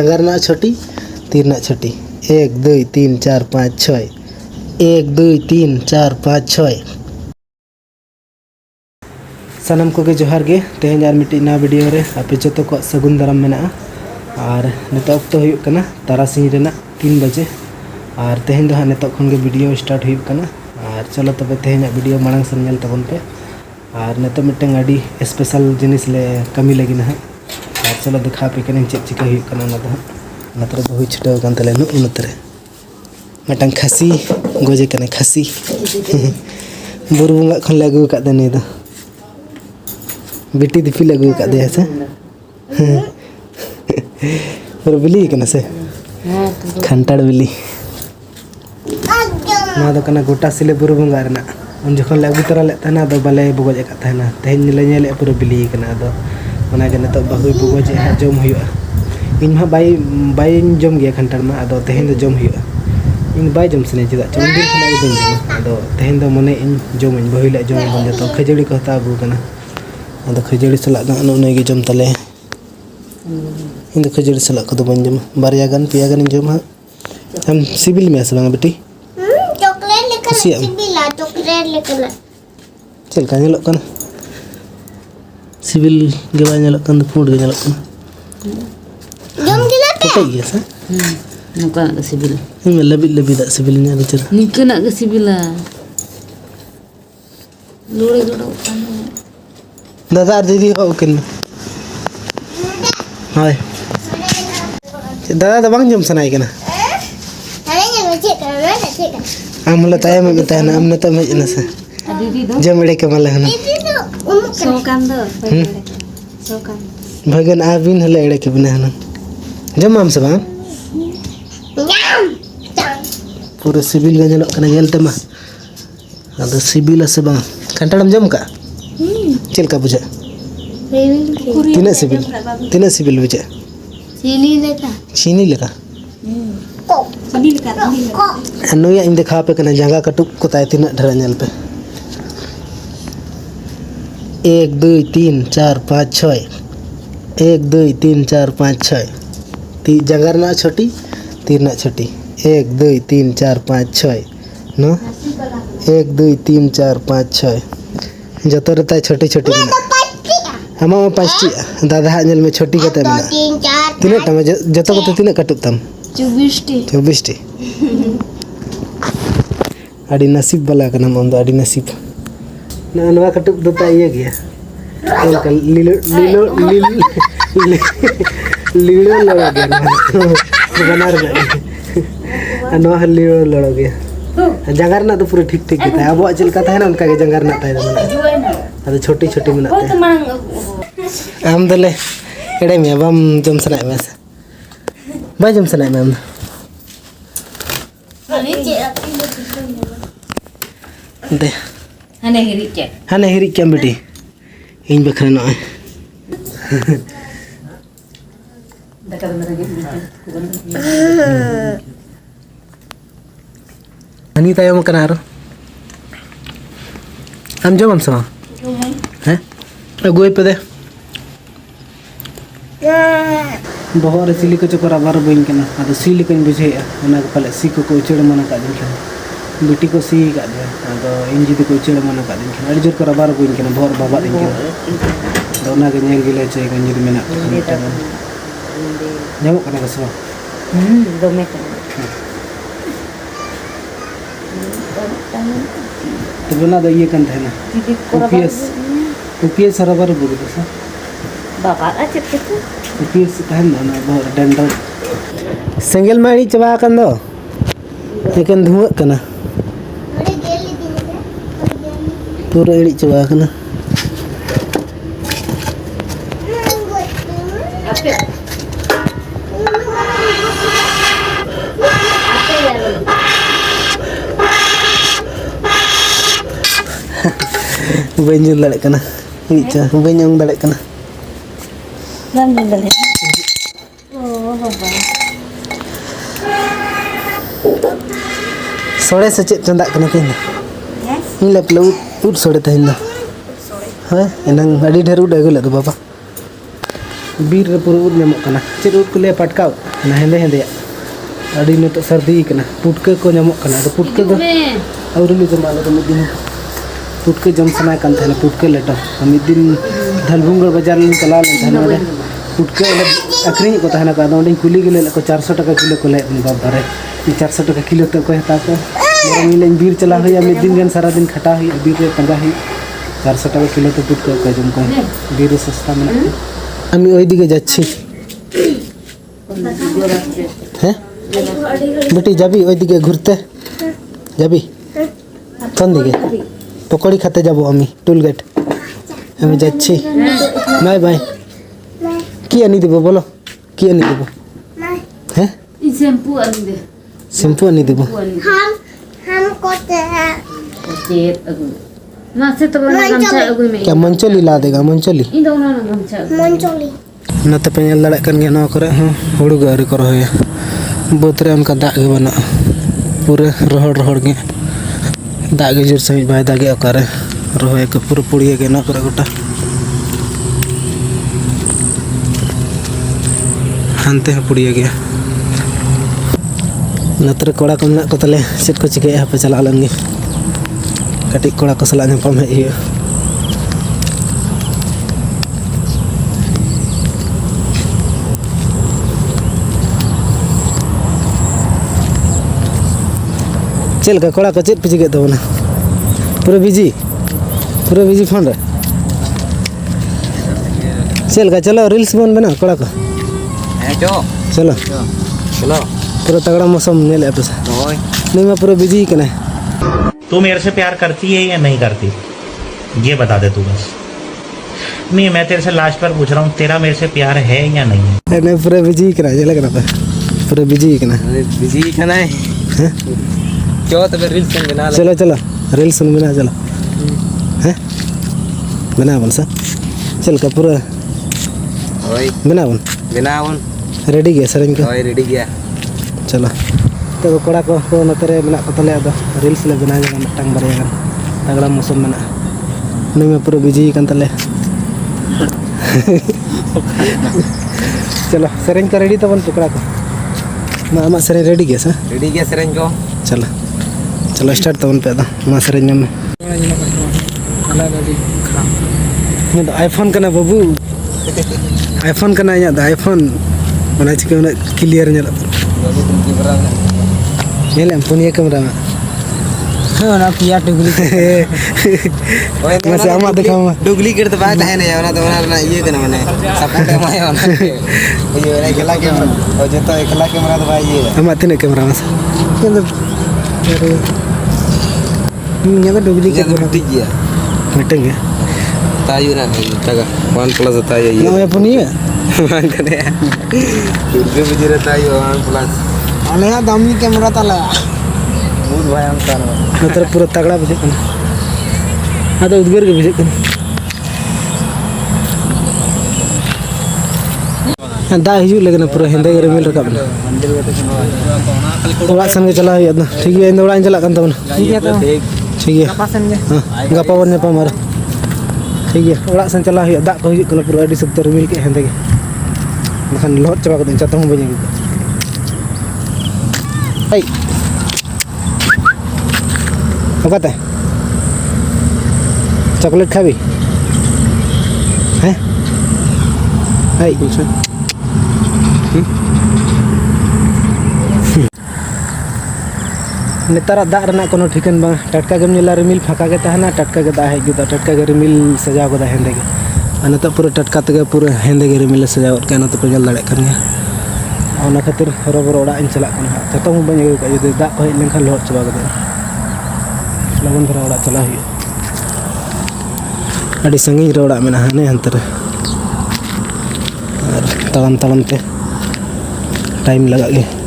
जंगारना छोटी तीरना छोटी 1 2 3 4 5 6 1 2 3 4 5 6 सनम को जोहार गे तेज और मिट्टी ना वीडियो रे आपे जो को सगुन दाराम मेना और नित अक्तो हुयुक कना तारासिंह रेना 3 बजे और तेज दो नित खन गे वीडियो स्टार्ट हुयुक कना और चलो तबे तेज वीडियो मांग सन नेल तबन पे और नित मिट्टन अड़ी स्पेशल जिनिस ले कमी लगी ना और चलो दिखा पे कने चेक चिका हुयुक कना ना दो नतर बहु छुटाव कान तले नु उनतरे मिट्टन खसी गोजे कने खसी बुरु बंगा खन ले अगु का दे दो बेटी दिफी लगू का दे से और बिली कना से खंटाड़ बिली ना दो कना गोटा सिले बुरु बंगा रना उन जखन लगू तरा ले तना दो बाले बगोज का थाना तेहन ले नेले पुरो बिली कना दो ओना के नतो बहु बगोज हा जम हुआ इन मा बाई जम गया खंटाड़ मा आदो तेहन दो जम हुआ इन बाई जम सने चदा चंदिर खना बन जम आदो तेहन दो मने इन जम इन बहु ले जम बन जतो खजड़ी को हता अगू कना अदो खजड़ी सला नोने गे जम तले इन खजड़ी सला को बन जम बारिया गन पिया गन जम हम सिविल में से बांगा बेटी चॉकलेट लेकर सिविल चॉकलेट लेकर चल का नेलो कन सिविल गे बा नेलो कन फूड गे नेलो कन जम गिला पे तो ये सा नुका के सिविल इन लबी दा सिविल ने बिचारा निकना के सिविल लोड़े लोड़ा दादा दीदी हो किन हाय दादा तो बांग जम सनाई कना अरे ये चेक कर आम ल ताय में बताया ना हमने तो में से दीदी दो जमड़े के मले हना दीदी तो सो कान दो सो कान भगन आबिन हले एड़े के बने हना जम हम सब पूरे सिविल गे जलो कना गेलते मा अद सिविल से बा कंटाड़म जम का चल का बुझा तीना सिविल बुझा चीनी लेका अनुया इन देखा पे कना जंगा कटुक को ताय तीना ढरा नेल पे 1 2 3 4 5 6 1 2 3 4 5 6 ती जंगारना छोटी तीरना छोटी 1 2 3 4 5 6 नो 1 2 3 4 5 6 जतो रहता है छोटी छोटी हम 5 दादा हाल में छोटी कते में 3 4 तीन टम जतो को तीन कटुक तम 24 टी अड़ी नसीब वाला का नाम हम अड़ी नसीब ना नवा कटुक दता ये गया लीलो लीलो लीलो लड़ा गया बना रहा नवा लीलो लड़ा गया जंगार ना तो पूरे ठीक ठीक है अब चल का था ना उनका के जंगार ना था अरे छोटी छोटी बनाते हम दले एड़े में बम जम सनाय में से बाय जम सनाय में हम दे हने हिरी क्या बेटी इन बखरे ना अनि तायम कना आरो हम जम समा हैं अगुए पे दे बहर सिली को चकर आबार बइन कना आदो सी लेकन बुझे ओना पले सी को उचड़ मना का दिन के बेटी को सी का दे आदो इन जी को उचड़ मना का दिन के अड़ी जोर को आबार बइन कना भोर बाबा दिन के दोना के नेल गिले चे गंजी मेना जमो कना बसवा दमे तो बना दो ये कन था ना यूपीएस सरबर बोल दो सा बाबा अच्छे अच्छे यूपीएस था ना बहुत डंडा सिंगल मारी चबा कन दो लेकिन धुआं कना पूरा एड़ी चबा कना बंजू लड़े कना इचा बंजू लड़े कना नाम दले सोड़े से चेक चंदा कना तीन इन ले प्लो उट सोड़े तहिन ना हां एनंग अड़ी ढेर उड अगुल दो बाबा बीर रे पुरो उड नेमो कना चेक उड को ले पटकाओ ना हेंदे हेंदे अड़ी नितो सर्दी कना पुटके को नामो कना तो पुटके दो और ले जमा लो मिद दिन पुटके जम सना कान थाने पुटके लेटो मिद दिन धलबुंगड़ बाजार ले चला ले थाने पुटके अखरी को थाने का दोंडी कुली के ले को 400 टका किलो को ले बाप बारे 400 टका किलो तो को हता को मेरे मिले बीर चला हुआ मिद दिन गन सारा दिन खटा हुई बीर रे पंगा हुई 400 टका किलो तो पुटके को जम को बीर सस्ता में আমি ওই দিকে যাচ্ছি হ্যাঁ বেটি যাবি ওই দিকে ঘুরতে যাবি কোন দিকে পকোড়ি খেতে যাব আমি টুল গেট আমি যাচ্ছি বাই বাই কি আনি দেব বলো কি আনি দেব হ্যাঁ ই শ্যাম্পু আনি দে শ্যাম্পু আনি দেব हमको जेब अगु ना से तो बना गमछा अगु में क्या मंचोली ला देगा मंचोली इन दोनों ना गमछा मंचोली नते पे नेल दाड़ा कन गया नवा करे हुड़ू गारी को रहोया बोतरे उनका दाग के बना पूरे रोहड़ रोहड़ के दाग के जोर से बाय दागे ओकारे रहोया के पूरे पुड़िया के ना करे गोटा हानते हैं पुड़िया गया नत्र कोड़ा को ना को तले सेट को चिके यहाँ पे चला लेंगे कटी कोड़ा को सलाह में पम है ये चल का कोड़ा को चेत पे चिके तो ना पूरे बिजी फोन रे चल का चलो रील्स बन बना कोड़ा को चलो पूरा तगड़ा मौसम नेल है पैसा नहीं मैं पूरा बिजी कना तू मेरे से प्यार करती है या नहीं करती ये बता दे तू बस नहीं मैं तेरे से लास्ट बार पूछ रहा हूँ तेरा मेरे से प्यार है या नहीं है नहीं पूरा बिजी कना चला कना पूरा बिजी कना बिजी खाना है क्यों तो रील्स बना चलो चलो रील्स बना चलो हैं बना बन सा चल का पूरा बिना रेडी गया सर इनका रेडी गया चलो तो कोड़ा को नतरे बना को तले अदो रील्स ले बना जागा मटंग बारे गान तगड़ा मौसम में नहीं मैं पूरा बिजी कान तले चलो सरेंग का रेडी तबन टुकड़ा को मा मा सरेंग रेडी गया सा रेडी गया सरेंग को चलो चलो स्टार्ट तबन पे दा मा सरेंग में ये तो आईफोन का ना बाबू आईफोन का ना या iPhone mana cik mana clear nyala nyala punya kamera mak ना पिया डुप्लीकेट masih amat देखा मा डुप्लीकेट तो बात है ना ना तो ना ये करना मैंने सपोर्ट है मैं ना ये ना अकेला कैमरा और जो तो अकेला कैमरा तो भाई ये amat tina kamera mas kita ini kan duplicate ठीक है meeting ya तायू ना तगा OnePlus तायू ये namanya punya मान करे दुर्गे बजी रहता है OnePlus alaya damni kamera tala बहुत भयंकर नतर पूरा तगड़ा बजे कना ada udgar ke bije कना दा हिजु लगना पूरा हेंदे गे रिमिल रकाब ना ओड़ा सन के चला है ना ठीक है इंदे ओड़ा चला कन तबन ठीक है गपा सन गे गपा वन ने पामर ठीक है ओड़ा सन चला है दा को हिजु कना पूरा अडी सब रिमिल के हेंदे गे बखान लोट चबा को चाता हूं बजे हाय ओकाते चॉकलेट खाबी हैं हाय नेतारा दाग रना कोनो ठिकान बा टटका गम नेला रिमिल फाका के तहना टटका के दा हेजुदा टटका के रिमिल सजाव गदा हेंदे के अनता पूरा टटका तगे पूरा हेंदे के रिमिल सजाव के अनता पे जल दाड़े कन ओना खातिर हरोबर ओड़ा इन चला कन जतो हम बन के जदि दा को हेन खान लोट चबा गदा लगन धरा ओड़ा चला हुई अड़ी संगी रोड़ा में हाने अंतर तड़म तड़म ते टाइम लगा गया